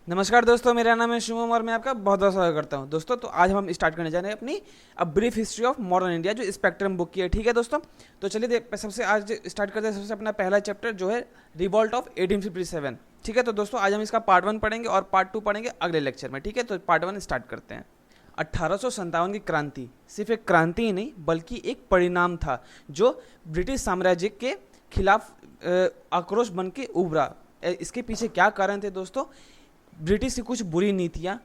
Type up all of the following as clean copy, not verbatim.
नमस्कार दोस्तों, मेरा नाम है शुभम और मैं आपका बहुत बहुत स्वागत करता हूं। दोस्तों तो आज हम स्टार्ट करने जा रहे हैं अपनी a brief history of modern India, जो स्पेक्ट्रम बुक की है। ठीक है दोस्तों, तो चलिए सबसे आज स्टार्ट करते हैं। सबसे अपना पहला चैप्टर जो है रिवॉल्ट ऑफ 1857। ठीक है, तो दोस्तों आज हम इसका पार्ट 1 पढ़ेंगे और पार्ट 2 पढ़ेंगे अगले लेक्चर में। ठीक है, तो पार्ट 1 स्टार्ट करते हैं। 1857 की क्रांति सिर्फ एक क्रांति ही नहीं बल्कि एक परिणाम था जो ब्रिटिश साम्राज्य के खिलाफ आक्रोश बन के उभरा। इसके पीछे क्या कारण थे दोस्तों? ब्रिटिश की कुछ बुरी नीतियाँ,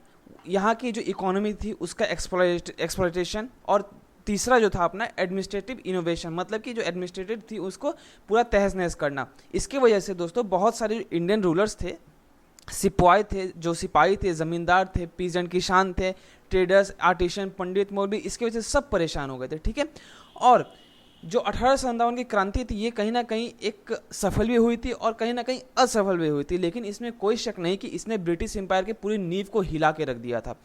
यहाँ की जो इकोनॉमी थी उसका एक्सप्लॉयटेशन, और तीसरा जो था अपना एडमिनिस्ट्रेटिव इनोवेशन, मतलब कि जो एडमिनिस्ट्रेटिव थी उसको पूरा तहस नहस करना। इसकी वजह से दोस्तों बहुत सारे इंडियन रूलर्स थे, सिपाही थे, ज़मींदार थे, पीजेंट किसान थे, ट्रेडर्स, आर्टिशन, पंडित, मौलवी, इसकी वजह से सब परेशान हो गए थे। ठीक है, और जो 1857 की क्रांति थी ये कहीं ना कहीं एक सफल भी हुई थी और कहीं ना कहीं असफल भी हुई थी, लेकिन इसमें कोई शक नहीं कि इसने ब्रिटिश एम्पायर के पूरी नींव को हिला के रख दिया था।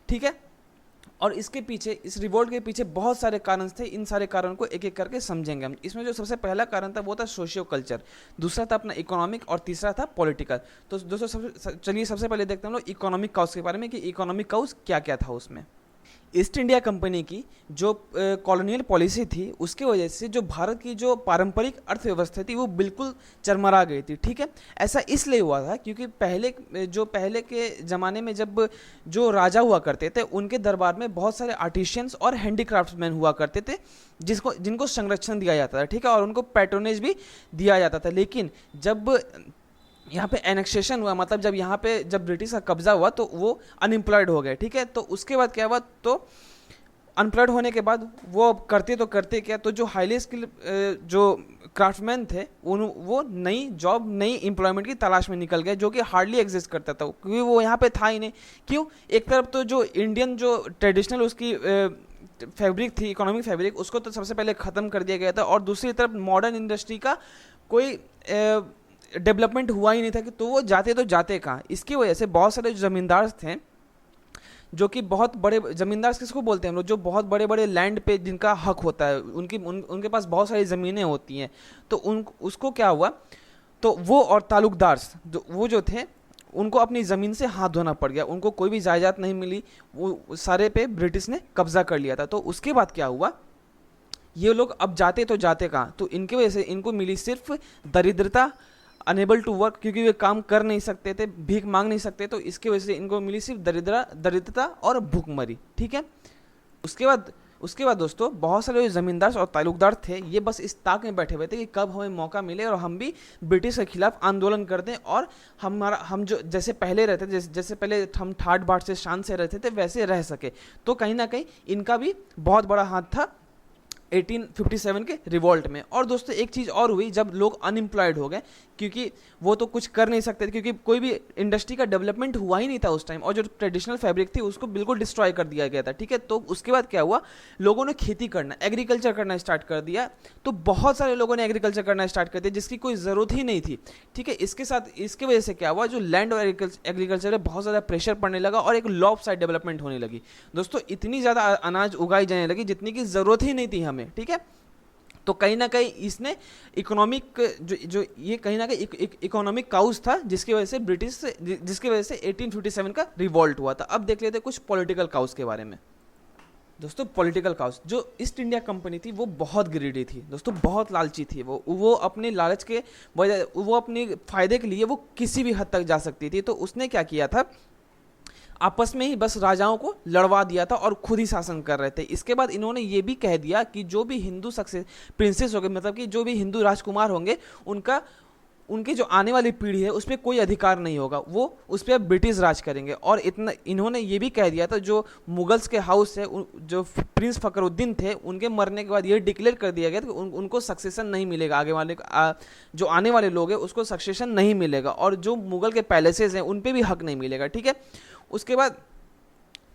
ठीक है, और इसके पीछे, इस रिवोल्ट के पीछे बहुत सारे कारण थे। इन सारे कारणों को एक एक करके समझेंगे हम। इसमें जो सबसे पहला कारण था वो था सोशियो कल्चर, दूसरा था अपना इकोनॉमिक और तीसरा था पॉलिटिकल। तो दोस्तों चलिए सबसे पहले देखते हैं हम लोग इकोनॉमिक काउस के बारे में कि इकोनॉमिक काउस क्या क्या था उसमें। ईस्ट इंडिया कंपनी की जो कॉलोनियल पॉलिसी थी उसके वजह से जो भारत की जो पारंपरिक अर्थव्यवस्था थी वो बिल्कुल चरमरा गई थी। ठीक है, ऐसा इसलिए हुआ था क्योंकि पहले के ज़माने में जब जो राजा हुआ करते थे उनके दरबार में बहुत सारे आर्टिशियंस और हैंडीक्राफ्ट्समैन हुआ करते थे जिनको संरक्षण दिया जाता था। ठीक है, और उनको पैट्रोनेज भी दिया जाता था। लेकिन जब यहाँ पे एनेक्सेशन हुआ, मतलब जब ब्रिटिश का कब्जा हुआ तो वो अनएम्प्लॉयड हो गए। ठीक है, तो उसके बाद क्या हुआ, तो अनएम्प्लॉयड होने के बाद वो करते क्या, तो जो हाईली स्किल जो क्राफ्टमैन थे वो नई जॉब, नई एम्प्लॉयमेंट की तलाश में निकल गए, जो कि हार्डली एग्जिस्ट करता था क्योंकि वो यहाँ पे था ही नहीं। क्यों? एक तरफ तो जो इंडियन जो ट्रेडिशनल उसकी फैब्रिक थी, इकोनॉमिक फैब्रिक, उसको तो सबसे पहले ख़त्म कर दिया गया था, और दूसरी तरफ मॉडर्न इंडस्ट्री का कोई डेवलपमेंट हुआ ही नहीं था कि तो वो जाते कहाँ। इसकी वजह से बहुत सारे ज़मींदार थे जो कि बहुत बड़े ज़मींदार किसको बोलते हैं हम लोग, जो बहुत बड़े बड़े लैंड पे जिनका हक होता है, उनके पास बहुत सारी ज़मीनें होती हैं। तो उसको क्या हुआ, तो वो और तालुकदार जो थे उनको अपनी ज़मीन से हाथ धोना पड़ गया, उनको कोई भी जायदाद नहीं मिली, वो सारे पे ब्रिटिश ने कब्जा कर लिया था। तो उसके बाद क्या हुआ, ये लोग अब जाते कहाँ, तो इनकी वजह से इनको मिली सिर्फ दरिद्रता, अनेबल टू वर्क, क्योंकि वे काम कर नहीं सकते थे, भीख मांग नहीं सकते, तो इसकी वजह से इनको मिली सिर्फ दरिद्रता और भूखमरी। ठीक है, उसके बाद दोस्तों बहुत सारे जो जमींदार और ताल्लुकदार थे ये बस इस ताक में बैठे हुए थे कि कब हमें मौका मिले और हम भी ब्रिटिश के खिलाफ आंदोलन कर दें, और हम जो जैसे पहले रहते, जैसे पहले हम ठाट बाट से शान से रहते थे वैसे रह सके। तो कहीं ना कहीं इनका भी बहुत बड़ा हाथ था 1857 के रिवॉल्ट में। और दोस्तों एक चीज़ और हुई, जब लोग अनएम्प्लॉयड हो गए, क्योंकि वो तो कुछ कर नहीं सकते थे, क्योंकि कोई भी इंडस्ट्री का डेवलपमेंट हुआ ही नहीं था उस टाइम, और जो ट्रेडिशनल फैब्रिक थी उसको बिल्कुल डिस्ट्रॉय कर दिया गया था। ठीक है, तो उसके बाद क्या हुआ, लोगों ने खेती करना, एग्रीकल्चर करना स्टार्ट कर दिया। तो बहुत सारे लोगों ने एग्रीकल्चर करना स्टार्ट कर दिया जिसकी कोई ज़रूरत ही नहीं थी। ठीक है, इसके वजह से क्या हुआ, जो लैंड और एग्रीकल्चर में बहुत ज़्यादा प्रेशर पड़ने लगा और एक लॉप साइड डेवलपमेंट होने लगी। दोस्तों इतनी ज़्यादा अनाज उगाई जाने लगी जितनी की ज़रूरत ही नहीं थी हमें। ठीक है, तो कहीं ना कहीं इसने इकोनॉमिक जो ये कहीं ना कहीं इकोनॉमिक काउस था जिसकी वजह से 1857 का रिवॉल्ट हुआ था। अब देख लेते हैं कुछ पॉलिटिकल काउस के बारे में। दोस्तों पॉलिटिकल काउस, जो ईस्ट इंडिया कंपनी थी वो बहुत ग्रीडी थी दोस्तों, बहुत लालची थी। वो अपने लालच के वजह, वो अपने फायदे के लिए वो किसी भी हद तक जा सकती थी। तो उसने क्या किया था, आपस में ही बस राजाओं को लड़वा दिया था और खुद ही शासन कर रहे थे। इसके बाद इन्होंने ये भी कह दिया कि जो भी हिंदू प्रिंसेस होंगे, मतलब कि जो भी हिंदू राजकुमार होंगे, उनकी जो आने वाली पीढ़ी है उस पर कोई अधिकार नहीं होगा, वो उस पर ब्रिटिश राज करेंगे। और इतना इन्होंने ये भी कह दिया था, जो मुगल्स के हाउस है, जो प्रिंस फखरुद्दीन थे, उनके मरने के बाद ये डिक्लेयर कर दिया गया था कि उनको सक्सेशन नहीं मिलेगा, आगे वाले जो आने वाले लोग हैं उसको सक्सेशन नहीं मिलेगा, और जो मुगल के पैलेसेस हैं उन पर भी हक नहीं मिलेगा। ठीक है, उसके बाद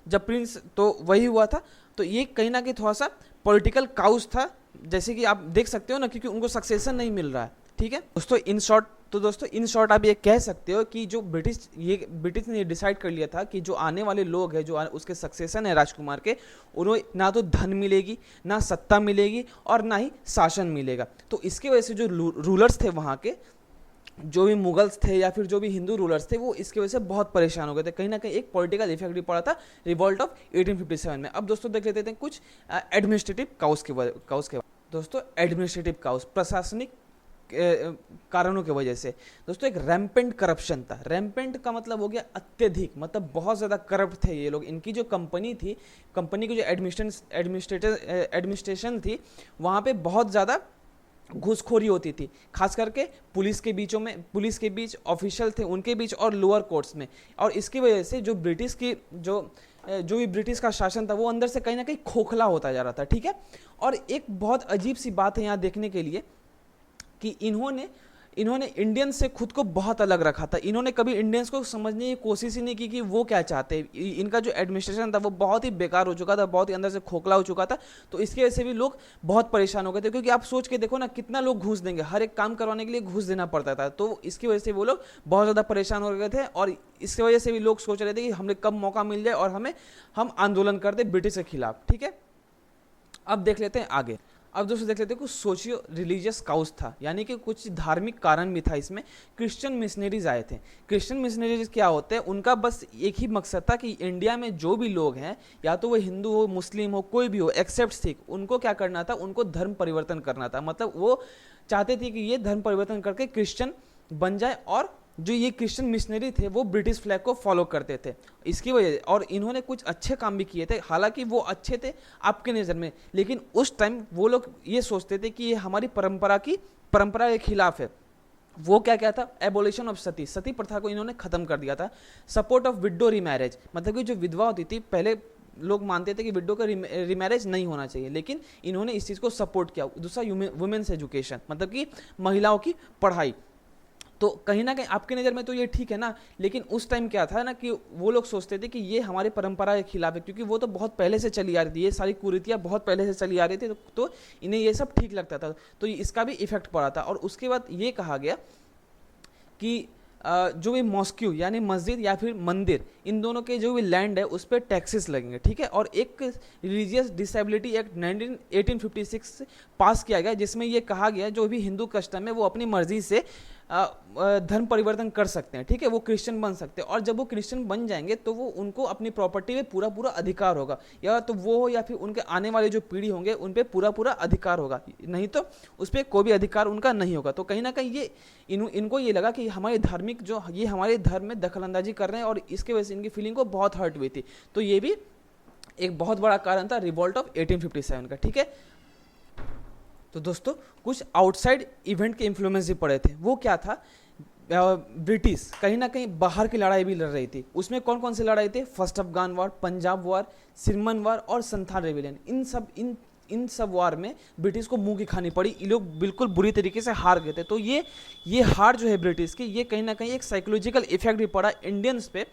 जब प्रिंस, तो वही हुआ था। तो ये कहीं ना कहीं थोड़ा सा पॉलिटिकल काउस था, जैसे कि आप देख सकते हो ना, क्योंकि उनको सक्सेशन नहीं मिल रहा है। ठीक है दोस्तों, इन शॉर्ट आप ये कह सकते हो कि जो ब्रिटिश ने डिसाइड कर लिया था कि जो आने वाले लोग हैं, जो उसके सक्सेशन है राजकुमार के, उन्हें ना तो धन मिलेगी, ना सत्ता मिलेगी, और ना ही शासन मिलेगा। तो इसकी वजह से जो रूलर्स थे वहाँ के, जो भी मुगल्स थे या फिर जो भी हिंदू रूलर्स थे वो इसकी वजह से बहुत परेशान हो गए थे। कहीं ना कहीं एक पॉलिटिकल इफेक्ट भी पड़ा था रिवॉल्ट ऑफ 1857 में। अब दोस्तों देख लेते हैं कुछ एडमिनिस्ट्रेटिव काउस के दोस्तों एडमिनिस्ट्रेटिव काउस, प्रशासनिक कारणों की वजह से। दोस्तों एक रैम्पेंट करप्शन था। रैम्पेंट का मतलब हो गया अत्यधिक, मतलब बहुत ज़्यादा करप्ट थे ये लोग। इनकी जो कंपनी थी, कंपनी की जो एडमिनिस्ट्रेशन थी, वहाँ पे बहुत ज़्यादा घूसखोरी होती थी, खास करके पुलिस के बीच ऑफिशियल थे उनके बीच और लोअर कोर्ट्स में। और इसकी वजह से जो ब्रिटिश की जो भी ब्रिटिश का शासन था वो अंदर से कहीं ना कहीं खोखला होता जा रहा था, ठीक है। और एक बहुत अजीब सी बात है यहाँ देखने के लिए कि इन्होंने इंडियंस से खुद को बहुत अलग रखा था। इन्होंने कभी इंडियंस को समझने की कोशिश ही नहीं की कि वो क्या चाहते हैं। इनका जो एडमिनिस्ट्रेशन था वो बहुत ही बेकार हो चुका था, बहुत ही अंदर से खोखला हो चुका था। तो इसकी वजह से भी लोग बहुत परेशान हो गए थे, क्योंकि आप सोच के देखो ना, कितना लोग घूस देंगे, हर एक काम करवाने के लिए घूस देना पड़ता था। तो इसकी वजह से वो लोग बहुत ज़्यादा परेशान हो गए थे, और इसकी वजह से भी लोग सोच रहे थे कि हमें कब मौका मिल जाए और हम आंदोलन कर दे ब्रिटिश के खिलाफ, ठीक है। अब देख लेते हैं आगे। अब दोस्तों देख लेते हैं कुछ सोशियो रिलीजियस काउस था, यानी कि कुछ धार्मिक कारण भी था इसमें। क्रिश्चियन मिशनरीज आए थे। क्रिश्चियन मिशनरीज क्या होते हैं, उनका बस एक ही मकसद था कि इंडिया में जो भी लोग हैं, या तो वो हिंदू हो, मुस्लिम हो, कोई भी हो एक्सेप्ट सिख, उनको क्या करना था, उनको धर्म परिवर्तन करना था। मतलब वो चाहते थे कि ये धर्म परिवर्तन करके क्रिश्चियन बन जाए, और जो ये क्रिश्चियन मिशनरी थे वो ब्रिटिश फ्लैग को फॉलो करते थे। इसकी वजह, और इन्होंने कुछ अच्छे काम भी किए थे, हालांकि वो अच्छे थे आपके नज़र में, लेकिन उस टाइम वो लोग ये सोचते थे कि ये हमारी परंपरा के खिलाफ है। वो क्या क्या था, एबोलिशन ऑफ सती प्रथा को इन्होंने खत्म कर दिया था। सपोर्ट ऑफ विडो रीमैरेज, मतलब कि जो विधवा होती थी, पहले लोग मानते थे कि विडो का रीमैरेज नहीं होना चाहिए, लेकिन इन्होंने इस चीज़ को सपोर्ट किया। दूसरा वुमेन्स एजुकेशन, मतलब कि महिलाओं की पढ़ाई। तो कहीं ना कहीं आपके नज़र में तो ये ठीक है ना, लेकिन उस टाइम क्या था ना कि वो लोग सोचते थे कि ये हमारी परंपरा के खिलाफ है, क्योंकि वो तो बहुत पहले से चली आ रही थी, ये सारी कुरीतियाँ बहुत पहले से चली आ रही थी। तो इन्हें ये सब ठीक लगता था, तो इसका भी इफेक्ट पड़ा था। और उसके बाद ये कहा गया कि जो भी मॉस्क्यू यानी मस्जिद या फिर मंदिर, इन दोनों के जो भी लैंड है उस पर टैक्सेस लगेंगे, ठीक है। और एक रिलीजियस डिसेबिलिटी एक्ट 1856 पास किया गया, जिसमें ये कहा गया जो भी हिंदू कस्टम है वो अपनी मर्जी से धर्म परिवर्तन कर सकते हैं, ठीक है। वो क्रिश्चियन बन सकते हैं, और जब वो क्रिश्चियन बन जाएंगे तो वो उनको अपनी प्रॉपर्टी में पूरा पूरा अधिकार होगा, या तो वो हो या फिर उनके आने वाले जो पीढ़ी होंगे उन पर पूरा पूरा अधिकार होगा, नहीं तो उस पर कोई भी अधिकार उनका नहीं होगा। तो कहीं ना कहीं ये इनको ये लगा कि हमारे धार्मिक जो ये हमारे धर्म में दखलंदाजी कर रहे हैं, और इसके वजह से इनकी फीलिंग को बहुत हर्ट हुई थी। तो ये भी एक बहुत बड़ा कारण था रिवॉल्ट ऑफ 1857 का, ठीक है। तो दोस्तों कुछ आउटसाइड इवेंट के इन्फ्लुएंस भी पड़े थे। वो क्या था, ब्रिटिश कहीं ना कहीं बाहर की लड़ाई भी लड़ रही थी। उसमें कौन कौन सी लड़ाई थी, first Afghan war, Punjab war, सिरमन वॉर और संथाल रेविलियन। इन सब वार में ब्रिटिश को मुंह की खानी पड़ी। ये लोग बिल्कुल बुरी तरीके से हार गए थे। तो ये हार जो है ब्रिटिश की, ये कहीं ना कहीं एक साइकोलॉजिकल इफेक्ट भी पड़ा इंडियंस पे,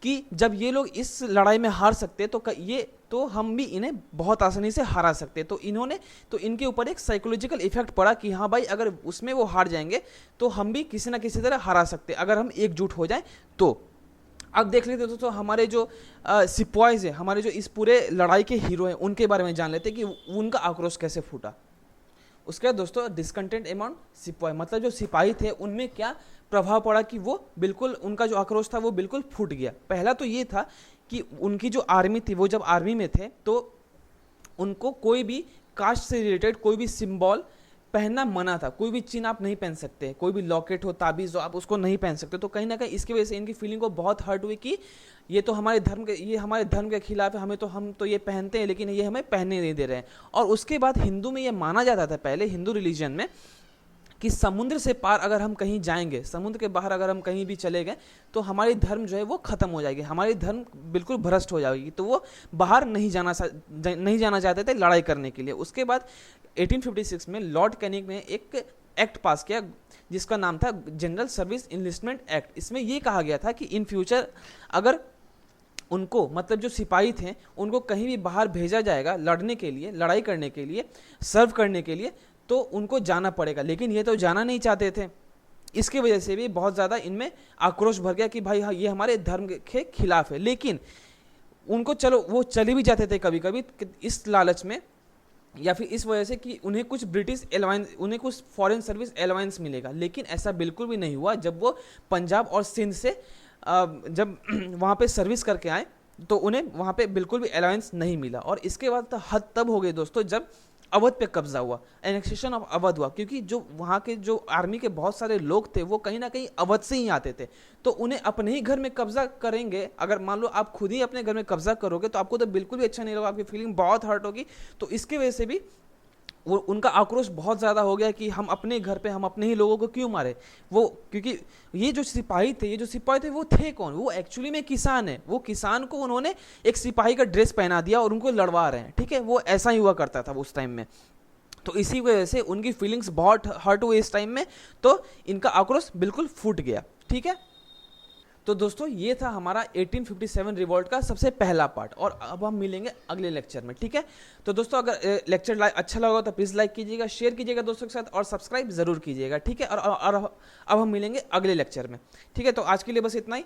कि जब ये लोग इस लड़ाई में हार सकते तो हम भी इन्हें बहुत आसानी से हरा सकते। तो इनके ऊपर एक साइकोलॉजिकल इफेक्ट पड़ा कि हाँ भाई, अगर उसमें वो हार जाएंगे तो हम भी किसी ना किसी तरह हरा सकते अगर हम एकजुट हो जाएं तो। अब देख लेते दोस्तों हमारे जो सिपाहीज हैं, हमारे जो इस पूरे लड़ाई के हीरो हैं, उनके बारे में जान लेते कि उनका आक्रोश कैसे फूटा। उसके बाद दोस्तों डिस्कंटेंट अमॉन्ग सिपाही, मतलब जो सिपाही थे उनमें क्या प्रभाव पड़ा कि वो बिल्कुल, उनका जो आक्रोश था वो बिल्कुल फूट गया। पहला तो ये था कि उनकी जो आर्मी थी, वो जब आर्मी में थे तो उनको कोई भी कास्ट से रिलेटेड कोई भी सिंबल पहनना मना था। कोई भी चिन्ह आप नहीं पहन सकते, कोई भी लॉकेट हो, ताबीज़ हो, आप उसको नहीं पहन सकते। तो कहीं ना कहीं इसकी वजह से इनकी फीलिंग को बहुत हर्ट हुई कि ये हमारे धर्म के खिलाफ है, हम तो ये पहनते हैं लेकिन ये हमें पहनने नहीं दे रहे हैं। और उसके बाद हिंदू में ये माना जाता था पहले, हिंदू रिलीजन में, कि समुद्र से पार अगर हम कहीं जाएंगे, समुद्र के बाहर अगर हम कहीं भी चले गए तो हमारी धर्म जो है वो खत्म हो जाएगी, हमारी धर्म बिल्कुल भ्रष्ट हो जाएगी। तो वो बाहर नहीं जाना चाहते थे लड़ाई करने के लिए। उसके बाद 1856 में लॉर्ड कैनिंग ने एक एक्ट पास किया जिसका नाम था जनरल सर्विस इनलिस्टमेंट एक्ट। इसमें ये कहा गया था कि इन फ्यूचर अगर उनको, मतलब जो सिपाही थे, उनको कहीं भी बाहर भेजा जाएगा लड़ने के लिए, लड़ाई करने के लिए, सर्व करने के लिए, तो उनको जाना पड़ेगा। लेकिन ये तो जाना नहीं चाहते थे। इसकी वजह से भी बहुत ज़्यादा इनमें आक्रोश भर गया कि भाई हाँ, ये हमारे धर्म के खिलाफ है। लेकिन उनको, चलो वो चले भी जाते थे कभी कभी इस लालच में या फिर इस वजह से कि उन्हें कुछ ब्रिटिश एलाउंस, उन्हें कुछ फॉरेन सर्विस एलाउंस मिलेगा। लेकिन ऐसा बिल्कुल भी नहीं हुआ। जब वो पंजाब और सिंध से जब वहाँ पे सर्विस करके आए तो उन्हें वहाँ पे बिल्कुल भी अलाउंस नहीं मिला। और इसके बाद तो हद तब हो गई दोस्तों जब अवध पे कब्जा हुआ, एनेक्सेशन ऑफ अवध हुआ, क्योंकि जो वहाँ के जो आर्मी के बहुत सारे लोग थे वो कहीं ना कहीं अवध से ही आते थे। तो उन्हें अपने ही घर में कब्जा करेंगे, अगर मान लो आप खुद ही अपने घर में कब्जा करोगे तो आपको तो बिल्कुल भी अच्छा नहीं लगेगा, आपकी फीलिंग बहुत हर्ट होगी। तो इसकी वजह से भी वो उनका आक्रोश बहुत ज़्यादा हो गया कि हम अपने घर पे हम अपने ही लोगों को क्यों मारे। वो क्योंकि ये जो सिपाही थे वो थे कौन, वो एक्चुअली में किसान है। वो किसान को उन्होंने एक सिपाही का ड्रेस पहना दिया और उनको लड़वा रहे हैं, ठीक है। वो ऐसा ही हुआ करता था उस टाइम में। तो इसी वजह से उनकी फीलिंग्स बहुत हर्ट हुई इस टाइम में, तो इनका आक्रोश बिल्कुल फूट गया, ठीक है। तो दोस्तों ये था हमारा 1857 रिवॉल्ट का सबसे पहला पार्ट, और अब हम मिलेंगे अगले लेक्चर में, ठीक है। तो दोस्तों अगर लेक्चर अच्छा लगा तो प्लीज़ लाइक कीजिएगा, शेयर कीजिएगा दोस्तों के साथ, और सब्सक्राइब जरूर कीजिएगा, ठीक है। और अब हम मिलेंगे अगले लेक्चर में, ठीक है। तो आज के लिए बस इतना ही।